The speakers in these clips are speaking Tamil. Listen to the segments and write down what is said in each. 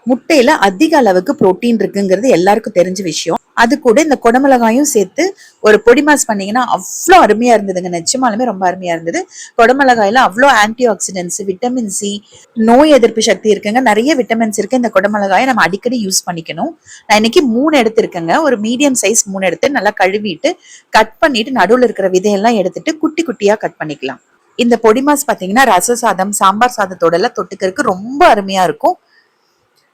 முட்டையில அதிக அளவுக்கு புரோட்டீன் இருக்குங்கிறது எல்லாருக்கும் தெரிஞ்ச விஷயம். அது கூட இந்த குடமிளகாயும் சேர்த்து ஒரு பொடி மாஸ் பண்ணீங்கன்னா அவ்வளோ அருமையா இருந்ததுங்க. நிச்சயமாலுமே ரொம்ப அருமையா இருந்தது. குடமிளகாயில அவ்வளோ ஆன்டி ஆக்சிடென்ட்ஸ், விட்டமின் சி, நோய் எதிர்ப்பு சக்தி இருக்குங்க. நிறைய விட்டமின்ஸ் இருக்கு. இந்த குடமிளகாயை நம்ம அடிக்கடி யூஸ் பண்ணிக்கணும். நான் இன்னைக்கு 3 எடுத்திருக்கேங்க. ஒரு மீடியம் சைஸ் 3 எடுத்து நல்லா கழுவிட்டு கட் பண்ணிட்டு நடுவில் இருக்கிற விதையெல்லாம் எடுத்துட்டு குட்டி குட்டியா கட் பண்ணிக்கலாம். இந்த பொடி மாஸ் பாத்தீங்கன்னா ரச சாதம், சாம்பார் சாதத்தோட எல்லாம் தொட்டுக்கிறதுக்கு ரொம்ப அருமையா இருக்கும்.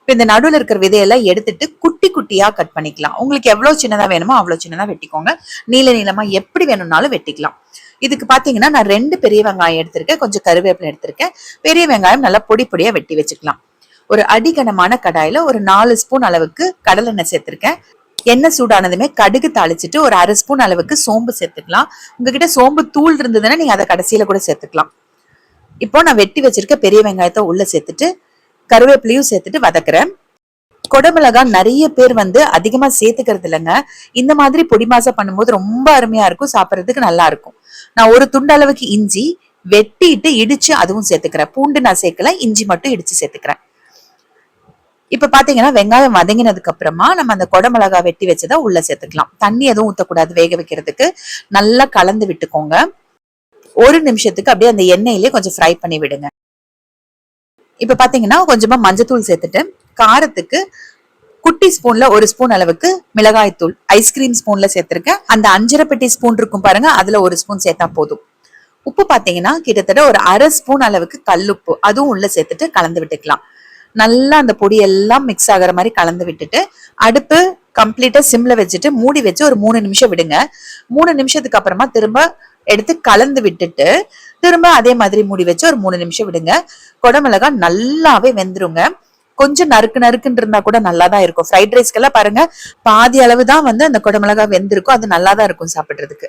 இப்ப இந்த நடுவில் இருக்கிற விதையெல்லாம் எடுத்துட்டு குட்டி குட்டியா கட் பண்ணிக்கலாம். உங்களுக்கு எவ்வளவு சின்னதா வேணுமோ அவ்வளவு சின்னதா வெட்டிக்கோங்க. நீள நீளமா எப்படி வேணும்னாலும் வெட்டிக்கலாம். இதுக்கு பாத்தீங்கன்னா நான் 2 பெரிய வெங்காயம் எடுத்திருக்கேன், கொஞ்சம் கருவேப்பிலை எடுத்திருக்கேன். பெரிய வெங்காயம் நல்லா பொடி பொடியா வெட்டி வச்சுக்கலாம். ஒரு அடிகனமான கடாயில ஒரு 4 ஸ்பூன் அளவுக்கு கடலெண்ணெய் சேர்த்திருக்கேன். எண்ணெய் சூடானதுமே கடுகு தாளிச்சுட்டு ஒரு 1/2 ஸ்பூன் அளவுக்கு சோம்பு சேர்த்துக்கலாம். உங்ககிட்ட சோம்பு தூள் இருந்ததுன்னா நீங்க அதை கடைசியில கூட சேர்த்துக்கலாம். இப்போ நான் வெட்டி வச்சிருக்க பெரிய வெங்காயத்தை உள்ள சேர்த்துட்டு கருவேப்பிலையும் சேர்த்துட்டு வதக்குறேன். குடமிளகா நிறைய பேர் அதிகமா சேர்த்துக்கிறது இல்லைங்க. இந்த மாதிரி பொடி மாசா பண்ணும்போது ரொம்ப அருமையா இருக்கும், சாப்பிட்றதுக்கு நல்லா இருக்கும். நான் ஒரு துண்டு அளவுக்கு இஞ்சி வெட்டிட்டு இடிச்சு அதுவும் சேர்த்துக்கிறேன். பூண்டு நான் சேர்க்கல, இஞ்சி மட்டும் இடிச்சு சேர்த்துக்கிறேன். இப்ப பாத்தீங்கன்னா வெங்காயம் வதங்கினதுக்கு அப்புறமா நம்ம அந்த குடமிளகா வெட்டி வச்சதை உள்ள சேர்த்துக்கலாம். தண்ணி எதுவும் ஊத்தக்கூடாது. வேக வைக்கிறதுக்கு நல்லா கலந்து விட்டுக்கோங்க. 1 நிமிஷத்துக்கு அப்படியே அந்த எண்ணெயிலேயே கொஞ்சம் ஃப்ரை பண்ணி விடுங்க. இப்ப பாத்தீங்கன்னா கொஞ்சமா மஞ்சத்தூள் சேர்த்துட்டு காரத்துக்கு குட்டி ஸ்பூன்ல 1 ஸ்பூன் அளவுக்கு மிளகாய் தூள் ஐஸ்கிரீம் ஸ்பூன்ல சேர்த்திருக்கேன். அந்த 5 பெட்டி ஸ்பூன் இருக்கும் பாருங்க, அதுல 1 ஸ்பூன் சேர்த்தா போதும். உப்பு பாத்தீங்கன்னா கிட்டத்தட்ட ஒரு 1/2 ஸ்பூன் அளவுக்கு கல்லுப்பு அதுவும் உள்ள சேர்த்துட்டு கலந்து விட்டுக்கலாம். நல்லா அந்த பொடி எல்லாம் மிக்ஸ் ஆகிற மாதிரி கலந்து விட்டுட்டு அடுப்பு கம்ப்ளீட்டா சிம்ல வச்சுட்டு மூடி வச்சு ஒரு 3 நிமிஷம் விடுங்க. 3 நிமிஷத்துக்கு அப்புறமா திரும்ப எடுத்து கலந்து விட்டுட்டு திரும்ப அதே மாதிரி மூடி வச்சு ஒரு 3 நிமிஷம் விடுங்க. குடமிளகா நல்லாவே வெந்துருங்க. கொஞ்சம் நறுக்கு நறுக்குன்னு இருந்தா கூட நல்லாதான் இருக்கும். ஃப்ரைட் ரைஸ்க்கெல்லாம் பாருங்க பாதி அளவு தான் அந்த குடமிளகா வெந்திருக்கும். அது நல்லாதான் இருக்கும் சாப்பிடுறதுக்கு.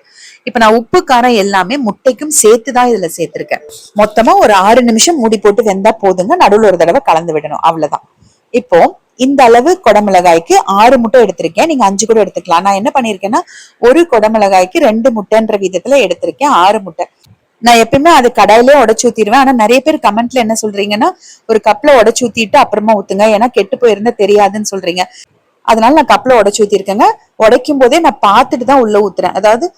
இப்ப நான் உப்பு காரம் எல்லாமே முட்டைக்கும் சேர்த்துதான் இதுல சேர்த்திருக்கேன். மொத்தமா ஒரு 6 நிமிஷம் மூடி போட்டு வெந்தா போதுங்க. நடுவில் ஒரு தடவை கலந்து விடணும், அவ்வளவுதான். இப்போ இந்த அளவு குடமிளகாய்க்கு 6 முட்டை எடுத்திருக்கேன். நீங்க 5 கூட எடுத்துக்கலாம். நான் என்ன பண்ணிருக்கேன்னா ஒரு குடமிளகாய்க்கு 2 முட்டைன்ற விதத்துல எடுத்திருக்கேன். 6 முட்டை. நான் எப்பயுமே அது கடாயிலே உடச்சு ஊத்திடுவேன். ஆனா நிறைய பேர் கமெண்ட்ல என்ன சொல்றீங்கன்னா ஒரு கப்ல உடச்சு ஊத்திட்டு அப்புறமா ஊத்துங்க, ஏன்னா கெட்டு போயிருந்தா தெரியாதுன்னு சொல்றீங்க. அதனால நான் கப்ல உடச்சு ஊத்திருக்கேங்க. உடைக்கும் போதே நான் பார்த்துட்டு தான் உள்ள ஊத்துறேன். அதாவது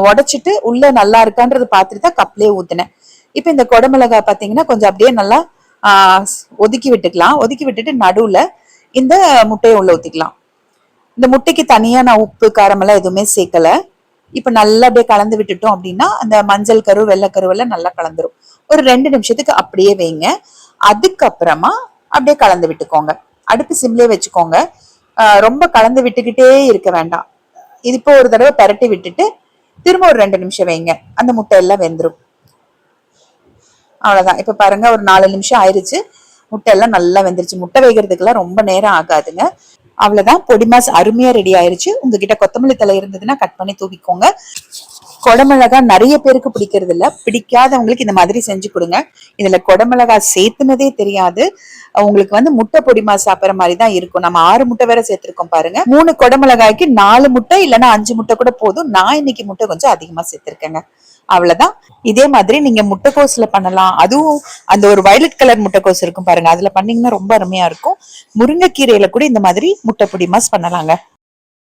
உடைச்சிட்டு உள்ள நல்லா இருக்கான்றது பார்த்துட்டு தான் கப்லயே ஊத்துனேன். இப்ப இந்த குடமிளகாய் பாத்தீங்கன்னா கொஞ்சம் அப்படியே நல்லா ஒதுக்கி விட்டுக்கலாம். ஒதுக்கி விட்டுட்டு நடுவுல இந்த முட்டையை உள்ள ஊத்திக்கலாம். இந்த முட்டைக்கு தனியா நான் உப்பு காரம் எல்லாம் எதுவுமே சேர்க்கல. இப்ப நல்லா அப்படியே கலந்து விட்டுட்டோம் அப்படின்னா அந்த மஞ்சள் கரு வெள்ளைக்கருவெல்லாம் நல்லா கலந்துரும். ஒரு 2 நிமிஷத்துக்கு அப்படியே வைங்க. அதுக்கப்புறமா அப்படியே கலந்து விட்டுக்கோங்க. அடுப்பு சிம்லே வச்சுக்கோங்க. ரொம்ப கலந்து விட்டுக்கிட்டே இருக்க வேண்டாம். இது இப்போ ஒரு தடவை பரட்டி விட்டுட்டு திரும்ப ஒரு 2 நிமிஷம் வைங்க. அந்த முட்டை எல்லாம் வெந்துரும். அவ்வளவுதான். இப்ப பாருங்க ஒரு 4 நிமிஷம் ஆயிருச்சு. முட்டை எல்லாம் நல்லா வெந்துருச்சு. முட்டை வேகிறதுக்கெல்லாம் ரொம்ப நேரம் ஆகாதுங்க. அவ்வளவுதான். பொடி மாஸ் அருமையா ரெடி ஆயிருச்சு. உங்ககிட்ட கொத்தமல்லி தலை இருந்ததுன்னா கட் பண்ணி தூவிக்கோங்க. குடமிளகா நிறைய பேருக்கு பிடிக்கிறது இல்ல. பிடிக்காதவங்களுக்கு இந்த மாதிரி செஞ்சு கொடுங்க. இதுல குடமிளகா சேர்த்துனதே தெரியாது. உங்களுக்கு முட்டை பொடி மாஸ் சாப்பிட்ற மாதிரி தான் இருக்கும். நம்ம 6 முட்டை வேற சேர்த்திருக்கோம் பாருங்க. 3 குடமிளகாய்க்கு 4 முட்டை இல்லைன்னா 5 முட்டை கூட போதும். நான் இன்னைக்கு முட்டை கொஞ்சம் அதிகமா சேர்த்திருக்கேங்க. அவ்வளவுதான். இதே மாதிரி நீங்க முட்டைக்கோஸ்ல பண்ணலாம். அதுவும் அந்த ஒரு வயலட் கலர் முட்டைக்கோஸ் இருக்கும் பாருங்க, அதுல பண்ணீங்கன்னா ரொம்ப அருமையா இருக்கும். முருங்கைக்கீரையில கூட இந்த மாதிரி முட்டை பொடி மாஸ் பண்ணலாங்க.